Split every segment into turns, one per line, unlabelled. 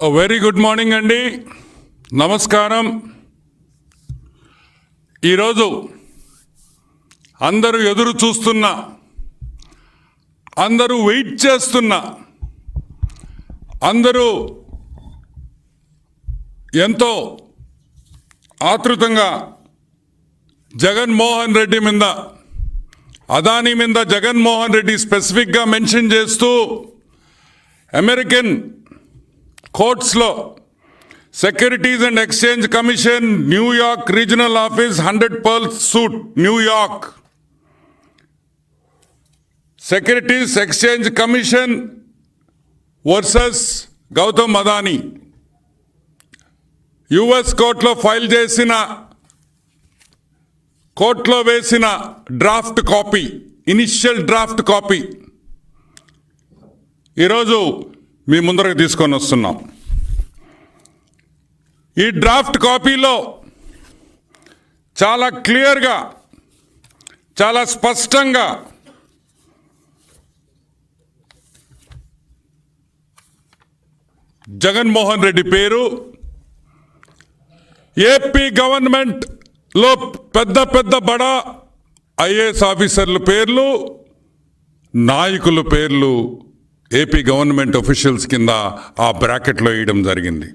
Very good morning అండి, నమస్కారం. ఈరోజు అందరూ ఎదురు చూస్తున్న, అందరూ వెయిట్ చేస్తున్న, అందరూ ఎంతో ఆతృతంగా జగన్మోహన్ రెడ్డి మీద, అదానీ మీద జగన్మోహన్ రెడ్డి స్పెసిఫిక్గా మెన్షన్ చేస్తూ అమెరికన్ కోర్ట్స్లో securities and exchange commission New York regional office 100 Pearl suite New York, securities exchange commission versus Gautam Adani US కోర్టులో ఫైల్ చేసిన, కోర్టులో వేసిన draft copy, initial draft copy ఈరోజు మీ ముందరకు తీసుకొని వస్తున్నాం. ఈ డ్రాఫ్ట్ కాపీలో చాలా క్లియర్గా, చాలా స్పష్టంగా జగన్మోహన్ రెడ్డి పేరు, ఏపీ గవర్నమెంట్లో పెద్ద పెద్ద బడా ఐఏఎస్ ఆఫీసర్ల పేర్లు, నాయకుల పేర్లు ఏపీ గవర్నమెంట్ ఆఫీషియల్స్ కింద ఆ బ్రాకెట్లో వేయడం జరిగింది.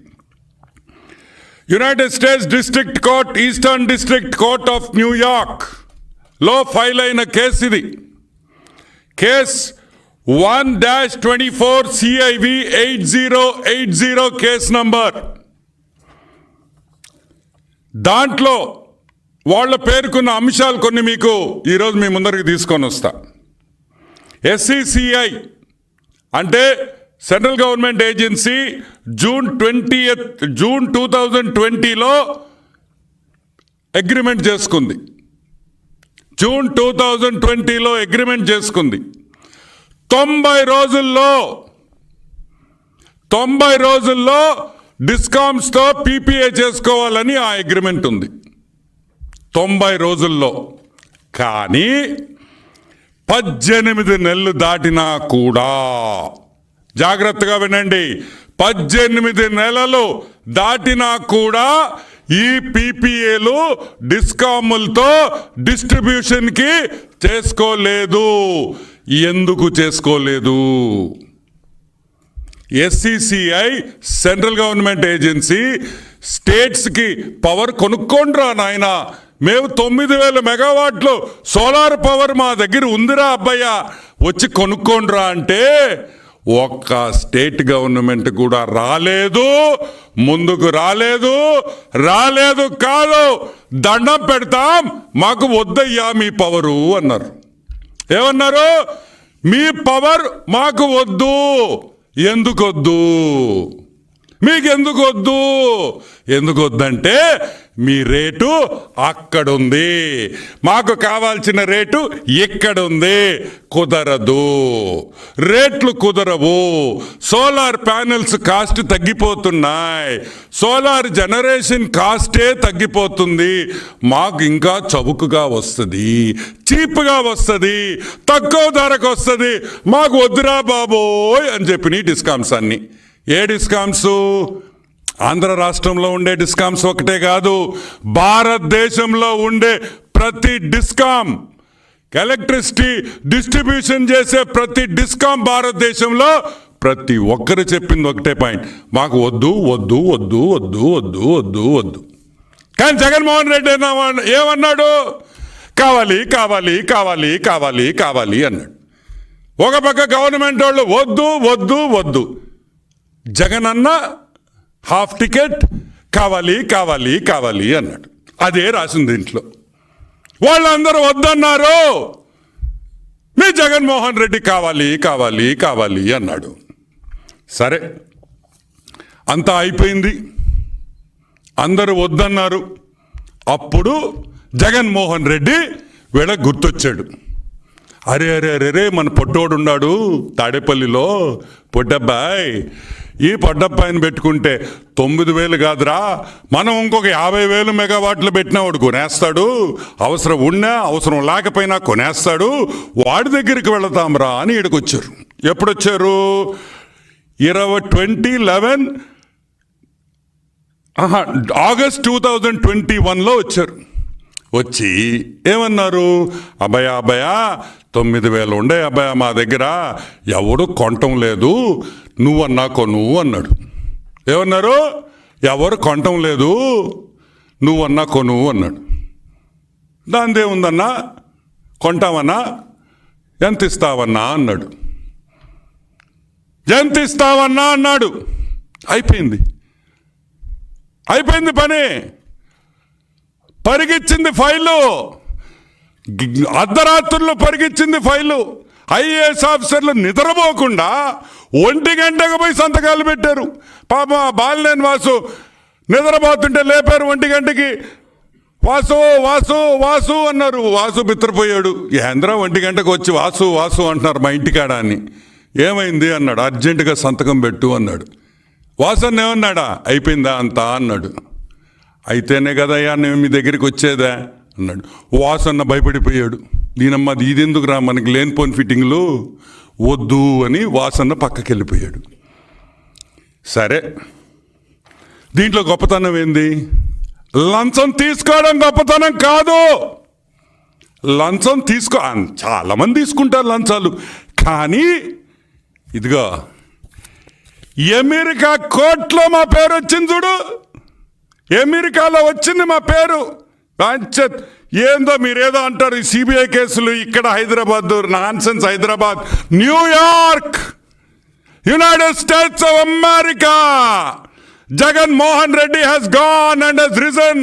United states district court, eastern district court of New York లో ఫైల్ అయిన కేసు ఇది. Case 1-24 CIV 8080 case number. దాంట్లో వాళ్ళ పేర్కొన్న అంశాలు కొన్ని మీకు ఈరోజు మీ ముందరికి తీసుకొని వస్తా. SCCI అంటే సెంట్రల్ గవర్నమెంట్ ఏజెన్సీ జూన్ 2020లో అగ్రిమెంట్ చేసుకుంది. జూన్ 2020లో అగ్రిమెంట్ చేసుకుంది. 90 రోజుల్లో డిస్కామ్స్తో PPA చేసుకోవాలని ఆ అగ్రిమెంట్ ఉంది. 90 రోజుల్లో. కానీ 18 నెలలు దాటినా కూడా, జాగ్రత్తగా వినండి, 18 నెలలు దాటినా కూడా ఈ PPAలు డిస్కాములతో డిస్ట్రిబ్యూషన్కి చేసుకోలేదు. ఎందుకు చేసుకోలేదు? SCCI సెంట్రల్ గవర్నమెంట్ ఏజెన్సీ స్టేట్స్కి పవర్ కొనుక్కోండ్రా నాయన, మేము 9000 మెగావాట్లు సోలార్ పవర్ మా దగ్గర ఉందిరా అబ్బయ్య, వచ్చి కొనుక్కోండ్రా అంటే ఒక్క స్టేట్ గవర్నమెంట్ కూడా రాలేదు, ముందుకు రాలేదు కాదు, దండం పెడతాం, మాకు వద్దయ్యా మీ పవరు అన్నారు. ఏమన్నారు? మీ పవర్ మాకు వద్దు. ఎందుకు వద్దు? మీకు ఎందుకు వద్దు? ఎందుకు వద్దంటే మీ రేటు అక్కడుంది, మాకు కావాల్సిన రేటు ఇక్కడుంది. కుదరదు, రేట్లు కుదరవు. సోలార్ ప్యానెల్స్ కాస్ట్ తగ్గిపోతున్నాయి, సోలార్ జనరేషన్ కాస్టే తగ్గిపోతుంది. మాకు ఇంకా చౌకగా వస్తుంది, చీప్గా వస్తుంది, తక్కువ ధరకు వస్తుంది, మాకు వద్దురా బాబోయ్ అని చెప్పిన డిస్కామ్స్ అన్ని. ఏ డిస్కామ్స్? ఆంధ్ర రాష్ట్రంలో ఉండే డిస్కామ్స్ ఒకటే కాదు, భారతదేశంలో ఉండే ప్రతి డిస్కామ్, ఎలక్ట్రిసిటీ డిస్ట్రిబ్యూషన్ చేసే ప్రతి డిస్కామ్ భారతదేశంలో ప్రతి ఒక్కరు చెప్పింది ఒకటే పాయింట్, మాకు వద్దు వద్దు వద్దు వద్దు వద్దు వద్దు వద్దు. కానీ జగన్మోహన్ రెడ్డి ఏమన్నాడు? కావాలి కావాలి కావాలి కావాలి కావాలి అన్నాడు. ఒక పక్క గవర్నమెంట్ వాళ్ళు వద్దు వద్దు వద్దు, జగన్ అన్న హాఫ్ టికెట్ కావాలి కావాలి కావాలి అన్నాడు. అదే రాసింది దీంట్లో. వాళ్ళందరూ వద్దన్నారు, మీ జగన్మోహన్ రెడ్డి కావాలి కావాలి కావాలి అన్నాడు. సరే, అంతా అయిపోయింది, అందరూ వద్దన్నారు. అప్పుడు జగన్మోహన్ రెడ్డి వీళ్ళకి గుర్తొచ్చాడు. అరే అరే అరే మన పొట్టోడు ఉన్నాడు తాడేపల్లిలో, పొట్టబ్బాయి, ఈ పొట్టబ్బాయిని పెట్టుకుంటే 9000 కాదురా, మనం ఇంకొక 50,000 మెగావాట్లు పెట్టినా వాడు కొనేస్తాడు, అవసరం ఉన్నా అవసరం లేకపోయినా కొనేస్తాడు, వాడి దగ్గరికి వెళతాంరా అని ఈడకొచ్చారు. ఎప్పుడొచ్చారు? 2011 ఆగస్ట్ 2021లో వచ్చారు. వచ్చి ఏమన్నారు, అభయ 9,000 ఉండే అభయ మా దగ్గర, ఎవడు కొనటం లేదు, నువ్వన్నా కొను అన్నాడు. ఏమన్నారు, ఎవరు కొనటం లేదు, నువ్వన్నా కొను అన్నాడు. దానిదేముందన్నా, కొంటావన్నా, ఎంత ఇస్తావన్నా అన్నాడు. ఎంత ఇస్తావన్నా అన్నాడు. అయిపోయింది పని. పరిగిచ్చింది ఫైలు, అర్ధరాత్రుల్లో పరిగిచ్చింది ఫైలు. ఐఏఎస్ ఆఫీసర్లు నిద్రపోకుండా 1 గంటకు పోయి సంతకాలు పెట్టారు. పాప బాలినేని వాసు నిద్రపోతుంటే లేపారు 1 గంటకి. వాసు వాసు వాసు అన్నారు. వాసు బిత్రపోయాడు. ఏంద్రా 1 గంటకు వచ్చి వాసు వాసు అంటున్నారు మా ఇంటికాడ అని. ఏమైంది అన్నాడు. అర్జెంటుగా సంతకం పెట్టు అన్నాడు. వాసన్న ఏమన్నాడా, అయిపోయిందా అంతా అన్నాడు. అయితేనే కదయ్యా నేను మీ దగ్గరికి వచ్చేదా అన్నాడు. వాసన్న భయపడిపోయాడు. దీనమ్మ ఇది ఎందుకురా మనకి లేనిపోని ఫిట్టింగ్లు వద్దు అని వాసన్న పక్కకి వెళ్ళిపోయాడు. సరే, దీంట్లో గొప్పతనం ఏంది? లంచం తీసుకోవడం గొప్పతనం కాదు. లంచం చాలామంది తీసుకుంటారు లంచాలు. కానీ ఇదిగో అమెరికా కోర్టులో మా పేరు వచ్చింది చూడు, అమెరికాలో వచ్చింది మా పేరు. ఏందో మీరేదో అంటారు ఈ సిబిఐ కేసులు, ఇక్కడ Hyderabad nonsense. Hyderabad, New York, United states of America. Jagan Mohan Reddy has gone and has risen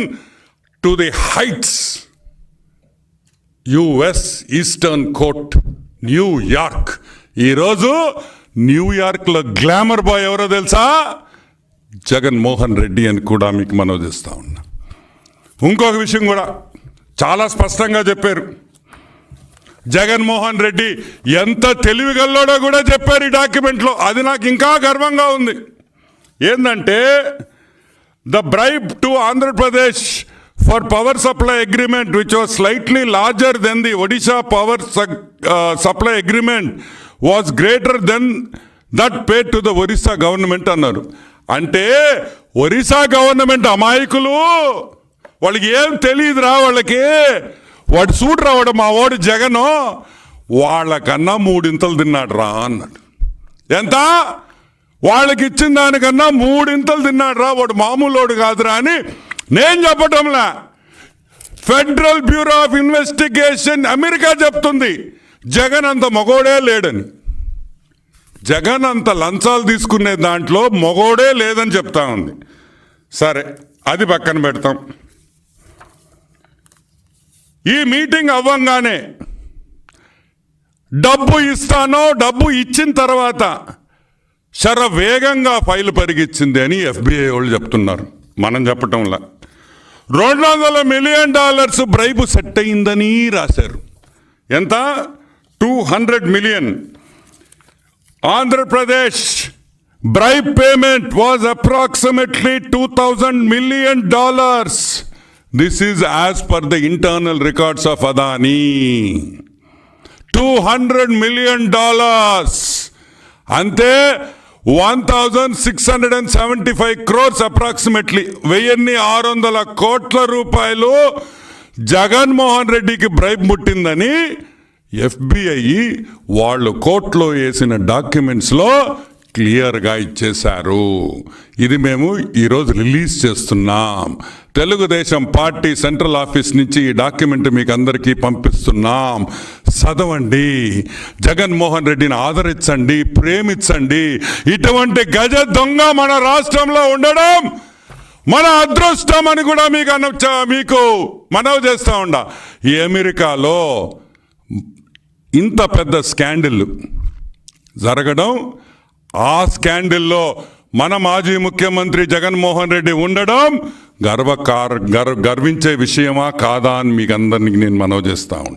to the heights. US eastern court, New York. ఈరోజు న్యూయార్క్లో గ్లామర్ బాయ్ ఎవరో తెలుసా? జగన్ మోహన్ రెడ్డి అని కూడా మీకు మనవి చేస్తా ఉన్నా. ఇంకొక విషయం కూడా చాలా స్పష్టంగా చెప్పారు. జగన్మోహన్ రెడ్డి ఎంత తెలివిగల్లోడో కూడా చెప్పారు ఈ డాక్యుమెంట్లో. అది నాకు ఇంకా గర్వంగా ఉంది. ఏంటంటే, the bribe to Andhra Pradesh for power supply agreement which was slightly larger than the Odisha power supply agreement was greater than that paid to the Orissa government అన్నారు. అంటే ఒరిస్సా గవర్నమెంట్ అమాయకులు, వాళ్ళకి ఏం తెలియదురా, వాళ్ళకి వాడు సూట్ రావడం మా వాడు జగను వాళ్ళకన్నా 3 ఇంతలు తిన్నాడు రా అన్నాడు. ఎంత? వాళ్ళకి ఇచ్చిన దానికన్నా 3 ఇంతలు తిన్నాడు రా, వాడు మామూలోడు కాదురా అని నేను చెప్పటంలా, federal bureau of investigation America చెప్తుంది. జగన్ అంత మగోడే లేడని. జగన్ అంత లంచాలు తీసుకునే దాంట్లో మగోడే లేదని చెప్తా ఉంది. సరే, అది పక్కన పెడతాం. ఈ మీటింగ్ అవ్వంగానే డబ్బు ఇస్తానో, డబ్బు ఇచ్చిన తర్వాత వేగంగా ఫైల్ పరిగిచ్చింది అని FBI వాళ్ళు చెప్తున్నారు, మనం చెప్పటంలా. $200 మిలియన్ బ్రైబు సెట్ అయిందని రాశారు. ఎంత? 200 million. Andhra Pradesh bribe payment was approximately $2,000 million. This is as per the internal records of Adani. $200 million. అంతే 1,675 crores అప్రాక్సిమేట్లీ, 1,600 కోట్ల రూపాయలు జగన్మోహన్ రెడ్డికి బ్రైబ్ ముట్టిందని FBI వాళ్ళు కోర్టులో వేసిన డాక్యుమెంట్స్లో క్లియర్గా ఇచ్చేశారు. ఇది మేము ఈరోజు రిలీజ్ చేస్తున్నాం. తెలుగుదేశం పార్టీ సెంట్రల్ ఆఫీస్ నుంచి ఈ డాక్యుమెంట్ మీకు అందరికీ పంపిస్తున్నాం. చదవండి, జగన్మోహన్ రెడ్డిని ఆదరించండి, ప్రేమించండి. ఇటువంటి గజ దొంగ మన రాష్ట్రంలో ఉండడం మన అదృష్టం అని కూడా మీకు మనవి చేస్తూ ఉండా. ఈ అమెరికాలో ఇంత పెద్ద స్కాండిల్ జరగడం, ఆ స్కాండిల్లో మన మాజీ ముఖ్యమంత్రి జగన్మోహన్ రెడ్డి ఉండడం గర్వించే విషయమా కాదా అని మీకు అందరినీ నేను మనవి చేస్తూ ఉన్నా.